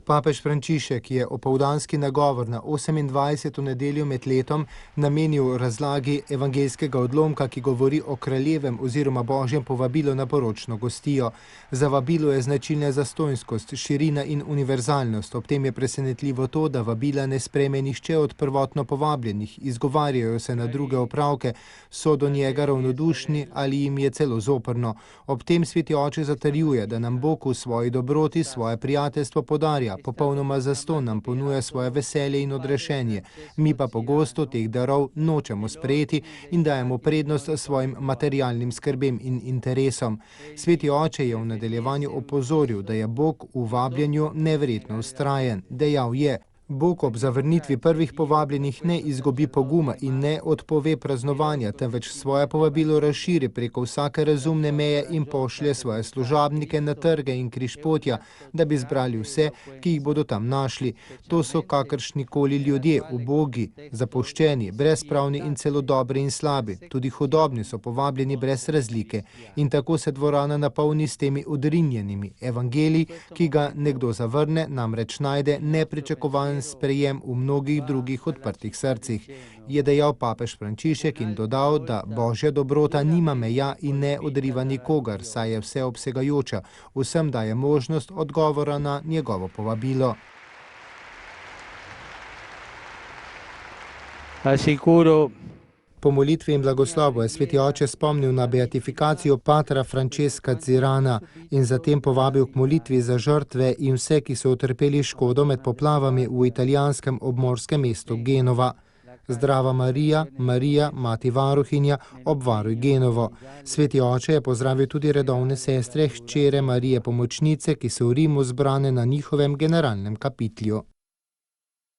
Papež Frančišek je opoldanski nagovor na 28. nedeljo med letom namenil razlagi evangeljskega odlomka, ki govori o kraljevem oziroma božjem povabilu na poročno gostijo. Za vabilo je značilna zastonjskost, širina in univerzalnost. Ob tem je presenetljivo to, da vabila ne sprejme nihče od prvotno povabljenih, izgovarjajo se na druge opravke, so do njega ravnodušni ali jim je celo zoprno. Ob tem Sveti oče zatrjuje, da nam Bog v svoji dobroti svoje prijateljstvo podarja, popolnoma zastonj nam ponuja svoje veselje in odrešenje. Mi pa pogosto teh darov nočemo sprejeti in dajemo prednost svojim materialnim skrbem in interesom. Sveti oče je v nadaljevanju opozoril, da je Bog v vabljenju neverjetno vztrajen. Dejal je: Bog ob zavrnitvi prvih povabljenih ne izgubi poguma in ne odpove praznovanja, temveč svoje povabilo razširi preko vsake razumne meje in pošlje svoje služabnike na trge in križpotja, da bi zbrali vse, ki jih bodo tam našli. To so kakršnikoli ljudje, ubogi, zapuščeni, brezpravni in celo dobri in slabi. Tudi hudobni so povabljeni brez razlike. In tako se dvorana napolni s temi odrinjenimi. Evangelij, ki ga nekdo zavrne, namreč najde nepričakovan sprejem v mnogih drugih odprtih srcih, je dejal papež Frančišek in dodal, da božja dobrota nima meja in ne odriva nikogar, saj je vseobsegajoča, vsem daje možnost odgovora na njegovo povabilo. Po molitvi in blagoslovu je Sveti oče spomnil na beatifikacijo patra Francesca Zirana in zatem povabil k molitvi za žrtve in vse, ki so utrpeli škodo med poplavami v italijanskem obmorskem mestu Genova. Zdrava Marija, Marija, mati varuhinja, obvaruj Genovo. Sveti oče je pozdravil tudi redovne sestre, hčere Marije pomočnice, ki so v Rimu zbrane na njihovem generalnem kapitlju.